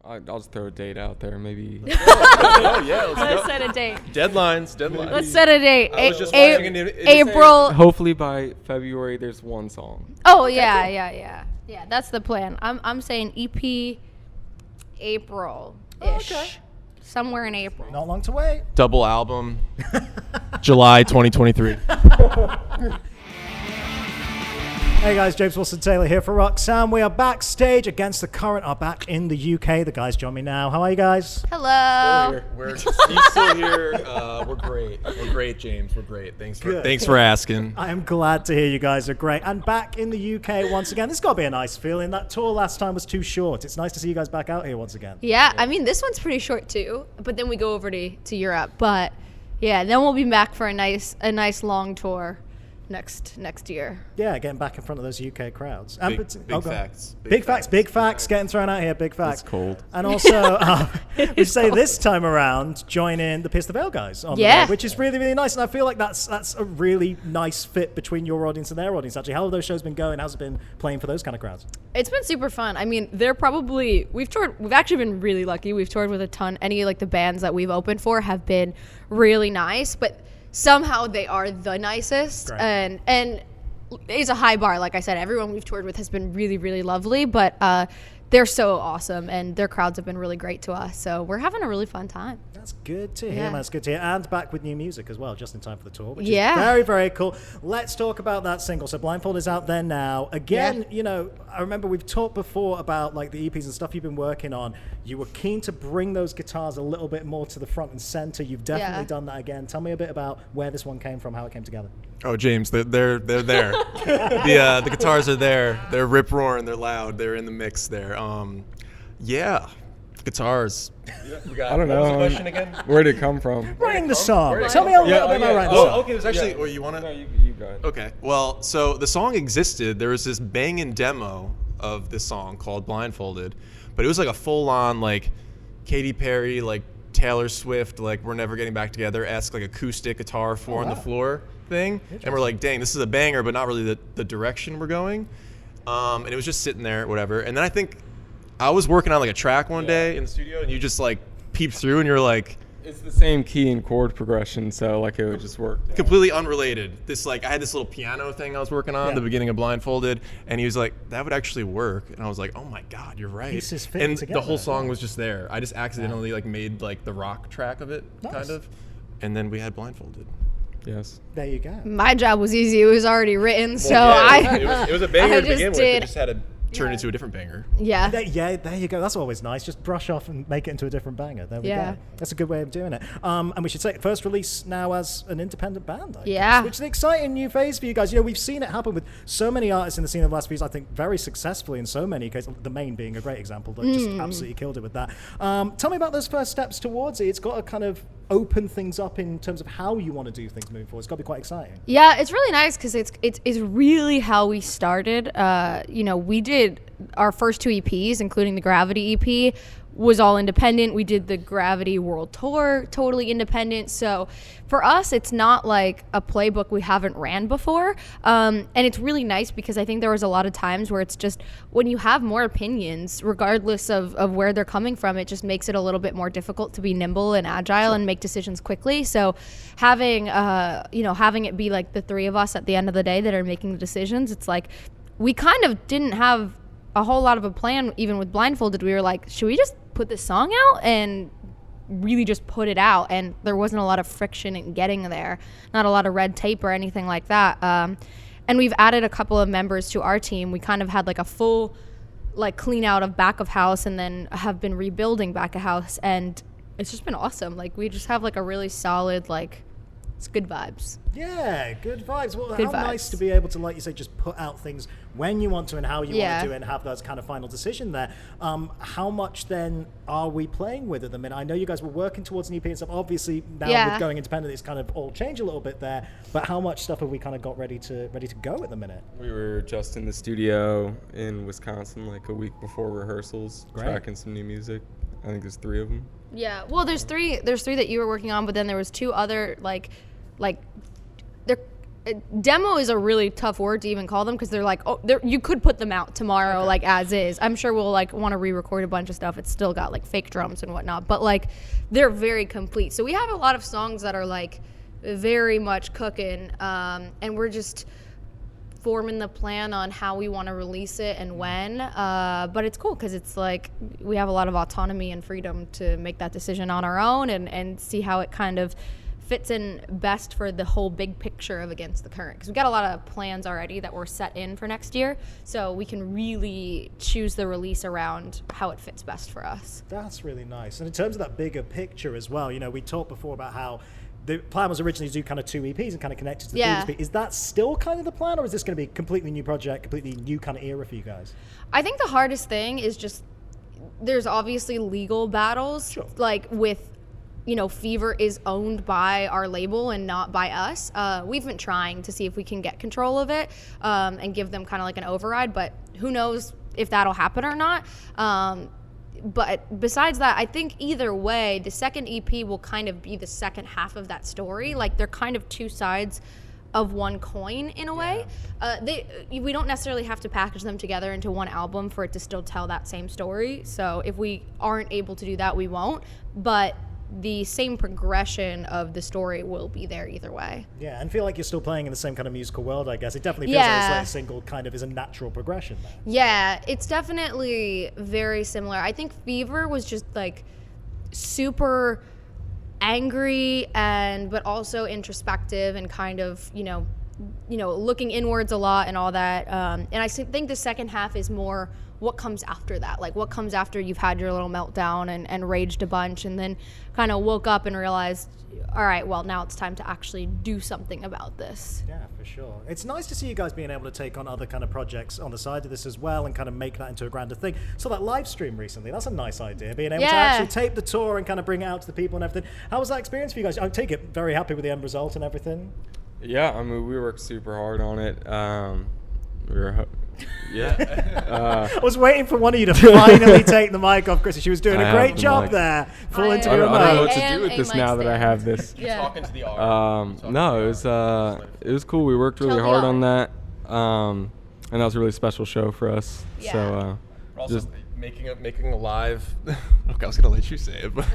I'll just throw a date out there, maybe. Let's set a date. Deadlines. Let's set a date. I was just watching April. Hopefully by February there's one song. Oh yeah. That's the plan. I'm saying EP April-ish. Okay. Somewhere in April. Not long to wait. Double album. July 2023. Hey guys, James Wilson-Taylor here for Roxanne. We are backstage Against the Current are back in the UK. The guys join me now. How are you guys? Hello. He's still here. We're great. We're great, James. We're great. Thanks for asking. I am glad to hear you guys are great. And back in the UK once again. This has got to be a nice feeling. That tour last time was too short. It's nice to see you guys back out here once again. Yeah, I mean, this one's pretty short too, but then we go over to Europe. But yeah, then we'll be back for a nice long tour next year. Yeah, getting back in front of those UK crowds. Big facts. Big facts getting thrown out here. Big facts. It's cold. And also, we say this time around, join in the Pierce the Veil guys on the way, which is really, really nice. And I feel like that's a really nice fit between your audience and their audience, actually. How have those shows been going? How's it been playing for those kind of crowds? It's been super fun. I mean, we've actually been really lucky. We've toured with a ton. The bands that we've opened for have been really nice, but somehow they are the nicest. Great. And it's a high bar. Like I said, everyone we've toured with has been really, really lovely, but they're so awesome, and their crowds have been really great to us. So we're having a really fun time. That's good to hear, Yeah. man. That's good to hear. And back with new music as well, just in time for the tour, which Yeah. is very, very cool. Let's talk about that single. So Blindfolded is out there now. Again, I remember we've talked before about like the EPs and stuff you've been working on. You were keen to bring those guitars a little bit more to the front and center. You've definitely done that again. Tell me a bit about where this one came from, how it came together. Oh, James, they're there. The guitars are there. They're rip roaring. They're loud. They're in the mix there. Guitars. I don't know. Question again? Where did it come from? Writing the song. Tell me a little bit about writing the song. Okay. It was actually. Well, you want to? No, you got it. Okay. Well, so the song existed. There was this banging demo of this song called Blindfolded, but it was like a full-on like Katy Perry, like Taylor Swift, like We're Never Getting Back Together-esque like acoustic guitar four on the floor thing. And we're like, dang, this is a banger, but not really the direction we're going. And it was just sitting there, whatever. And then I think I was working on like a track one day in the studio, and you just like peeped through, and you're like, It's the same key and chord progression, so like it would just work. completely unrelated. I had this little piano thing I was working on at the beginning of Blindfolded, and he was like, that would actually work. And I was like, oh my God, you're right. Pieces fit And together. the whole song was just there. I just accidentally like made like the rock track of it, kind of. And then we had Blindfolded. Yes. There you go. My job was easy. It was already written, so it was a banger I to begin just with. It did- just had to turn into a different banger. Yeah. Yeah, there you go. That's always nice. Just brush off and make it into a different banger. There we Yeah. go. That's a good way of doing it. And we should say, first release now as an independent band, I Yeah. guess, which is an exciting new phase for you guys. We've seen it happen with so many artists in the scene of the last few years, I think very successfully in so many cases, the Main being a great example, that just absolutely killed it with that. Tell me about those first steps towards it. It's got to kind of open things up in terms of how you want to do things moving forward. It's got to be quite exciting. Yeah, it's really nice because it's really how we started. We did our first two EPs, including the Gravity EP, was all independent. We did the Gravity World Tour totally independent. So for us, it's not like a playbook we haven't ran before. And it's really nice because I think there was a lot of times where it's just when you have more opinions, regardless of where they're coming from, it just makes it a little bit more difficult to be nimble and agile and make decisions quickly. So having it be like the three of us at the end of the day that are making the decisions, it's like we kind of didn't have a whole lot of a plan. Even with Blindfolded, we were like, should we just put this song out and really just put it out? And there wasn't a lot of friction in getting there, not a lot of red tape or anything like that. And we've added a couple of members to our team. We kind of had like a full like clean out of back of house, and then have been rebuilding back of house, and it's just been awesome. Like we just have like a really solid, like, it's good vibes. Yeah, good vibes. Well, Good how vibes. nice to be able to, like you say, just put out things when you want to and how you want Yeah. to do it and have those kind of final decision there. How much then are we playing with at the minute? I know you guys were working towards an EP and stuff. Obviously, now Yeah. with going independent, it's kind of all changed a little bit there. But how much stuff have we kind of got ready to go at the minute? We were just in the studio in Wisconsin like a week before rehearsals, Great. tracking some new music. I think there's 3 of them. Yeah, well, there's three that you were working on, but then there was 2 other like demo is a really tough word to even call them because they're like, oh, you could put them out tomorrow, like as is. I'm sure we'll like want to re-record a bunch of stuff. It's still got like fake drums and whatnot, but like they're very complete. So we have a lot of songs that are like very much cooking, and we're just forming the plan on how we want to release it and when. But it's cool because it's like we have a lot of autonomy and freedom to make that decision on our own and see how it kind of fits in best for the whole big picture of Against the Current, because we got a lot of plans already that were set in for next year, so we can really choose the release around how it fits best for us. That's really nice. And in terms of that bigger picture as well, you know, we talked before about how the plan was originally to do kind of 2 EPs and kind of connect it to the previous EP. Is that still kind of the plan, or is this going to be a completely new project, completely new kind of era for you guys? I think the hardest thing is just there's obviously legal battles, Sure. like with, you know, Fever is owned by our label and not by us. We've been trying to see if we can get control of it and give them kind of like an override, but who knows if that'll happen or not. But besides that, I think either way, the second EP will kind of be the second half of that story. Like they're kind of two sides of one coin in a way. We don't necessarily have to package them together into one album for it to still tell that same story. So if we aren't able to do that, we won't. But the same progression of the story will be there either way. Yeah, and feel like you're still playing in the same kind of musical world, I guess. It definitely feels like this latest single kind of is a natural progression there. Yeah, it's definitely very similar. I think Fever was just like super angry but also introspective and kind of, you know, looking inwards a lot and all that. And I think the second half is more what comes after that, like what comes after you've had your little meltdown and raged a bunch and then kind of woke up and realized, all right, well, now it's time to actually do something about this. Yeah, for sure. It's nice to see you guys being able to take on other kind of projects on the side of this as well and kind of make that into a grander thing. So that live stream recently, that's a nice idea, being able to actually tape the tour and kind of bring it out to the people and everything. How was that experience for you guys? I take it very happy with the end result and everything. Yeah, I mean, we worked super hard on it. I was waiting for one of you to finally take the mic off, Chrissy. She was doing a great job there. Full into your I don't know what mic. to do with this now that I have this. Talking to the R. No, it was cool. We worked really hard on that, and that was a really special show for us. Yeah. So Also, just making a live. Okay, I was gonna let you say it, but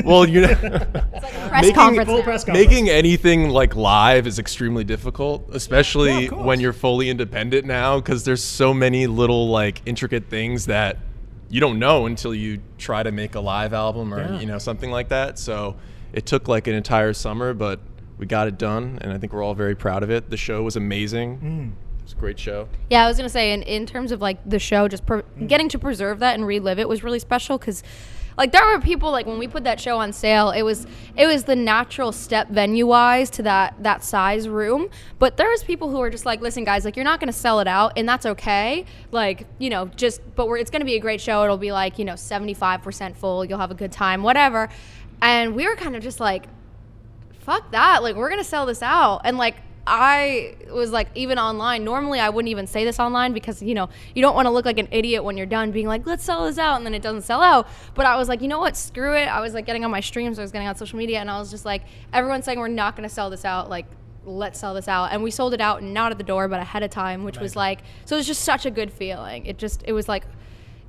well, you know, It's like a press conference now. press conference. making anything like live is extremely difficult, especially Yeah, of course. when you're fully independent now, because there's so many little like intricate things that you don't know until you try to make a live album or you know something like that. So it took like an entire summer, but we got it done, and I think we're all very proud of it. The show was amazing. It was a great show. Yeah, I was going to say, in terms of, like, the show, just getting to preserve that and relive it was really special because, like, there were people, like, when we put that show on sale, it was the natural step venue-wise to that size room. But there was people who were just like, listen, guys, like, you're not going to sell it out, and that's okay. Like, you know, it's going to be a great show. It'll be, like, you know, 75% full. You'll have a good time, whatever. And we were kind of just like, fuck that. Like, we're going to sell this out. And, like, I was like, even online, normally I wouldn't even say this online because, you know, you don't want to look like an idiot when you're done being like, let's sell this out, and then it doesn't sell out. But I was like, you know what, screw it. I was like getting on my streams, I was getting on social media, and I was just like, everyone's saying we're not going to sell this out, like, let's sell this out. And we sold it out, not at the door, but ahead of time, which was like, so it was just such a good feeling. It was like,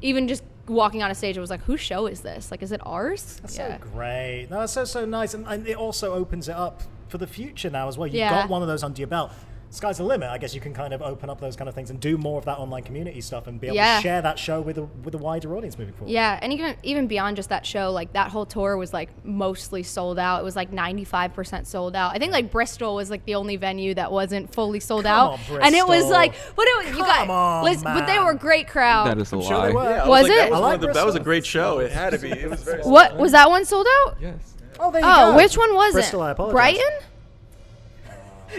even just walking on a stage, it was like, whose show is this? Like, is it ours? That's so great. No, that's so nice. And it also opens it up for the future now as well. You've got one of those under your belt. Sky's the limit. I guess you can kind of open up those kind of things and do more of that online community stuff and be able to share that show with a wider audience moving forward. Yeah, and even beyond just that show, like that whole tour was like mostly sold out. It was like 95% sold out. I think like Bristol was like the only venue that wasn't fully sold out. And it was like, but it was, you guys, but they were a great crowd. that is a lie. Sure they were. Yeah, Was like, it? That was a great show. It had to be. It was very. What was that one sold out? Yes. Oh, there you go. Which one was Bristol, it? I apologize. Brighton?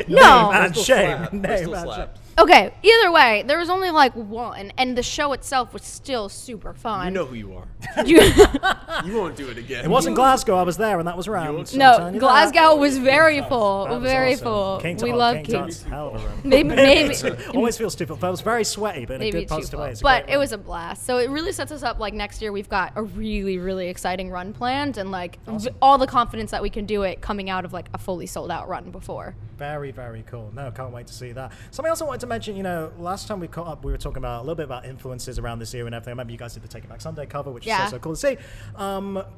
Name No. and shame. Slap. Name Bristol and shame. slapped. Okay, either way, there was only like one, and the show itself was still super fun. You know who you are. You- You won't do it again. It wasn't Glasgow. I was there, and that was round. I'm no, telling you Glasgow that. was very That full, was very awesome. full. King We Tut, love King King. Tut's hell of a room. Maybe Always feels stupid, but it was very sweaty, but in a maybe good too positive full. way. It's a But great it room. was a blast. So it really sets us up. Like next year, we've got a really, really exciting run planned, and like all the confidence that we can do it coming out of like a fully sold out run before. Very, very cool. No, can't wait to see that. Something else I wanted to mention, last time we caught up, we were talking about a little bit about influences around this year and everything. I remember you guys did the Take It Back Sunday cover, which is so cool to see.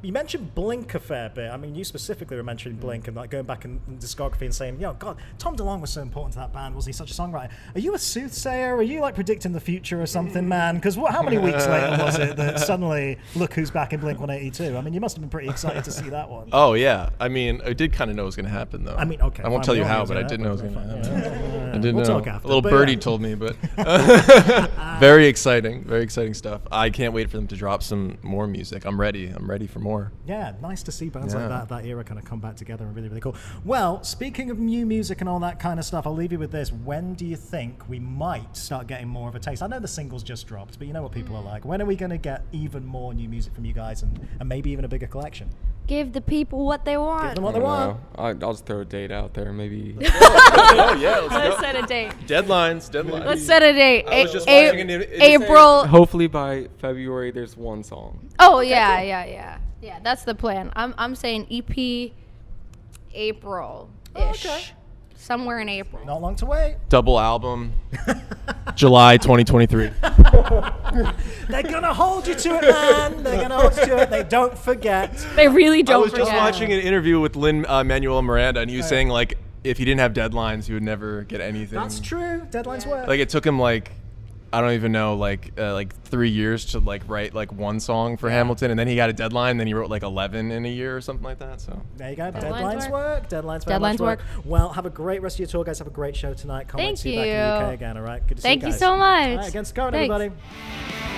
You mentioned Blink a fair bit. I mean, you specifically were mentioning Blink and like going back in discography and saying, God, Tom DeLonge was so important to that band. Was he such a songwriter? Are you a soothsayer? Are you like predicting the future or something, man? Because how many weeks later was it that suddenly, look who's back in Blink 182? I mean, you must have been pretty excited to see that one. Oh yeah, I mean, I did kind of know it was going to happen though. I mean, okay, I won't fine, tell we you all knew it how, was but I gonna did know it was going to happen. happen. I did We'll know. talk after, A little but birdie yeah. told me, but very exciting stuff. I can't wait for them to drop some more music. I'm ready for more. Yeah, nice to see bands like that era kind of come back together and really, really cool. Well, speaking of new music and all that kind of stuff, I'll leave you with this. When do you think we might start getting more of a taste? I know the singles just dropped, but you know what people are like. When are we going to get even more new music from you guys and maybe even a bigger collection? Give the people what they want. Give them what they want. I'll just throw a date out there, maybe. Oh yeah, let's Let's go. set a date. Deadlines. Let's set a date. I was just watching an April. Hopefully by February there's one song. Oh yeah. That's the plan. I'm saying EP April-ish. Okay. Somewhere in April. Not long to wait. Double album. July 2023. They're going to hold you to it, man. They're going to hold you to it. They don't forget. They really I don't was forget. just watching an interview with Lin-Manuel Miranda, and he was saying like if he didn't have deadlines, he would never get anything. That's true. Deadlines work. Like it took him like I don't even know like 3 years to like write like one song for Hamilton, and then he got a deadline, and then he wrote like 11 in a year or something like that. So there you go. Deadlines Deadlines work. Deadlines very Deadlines much work. work. Well, have a great rest of your tour, guys. Have a great show tonight. Can't wait Thank to see you back in the you. UK again. All right. Good to see Thank you you guys. so much. All right, against Gow and Thanks. everybody.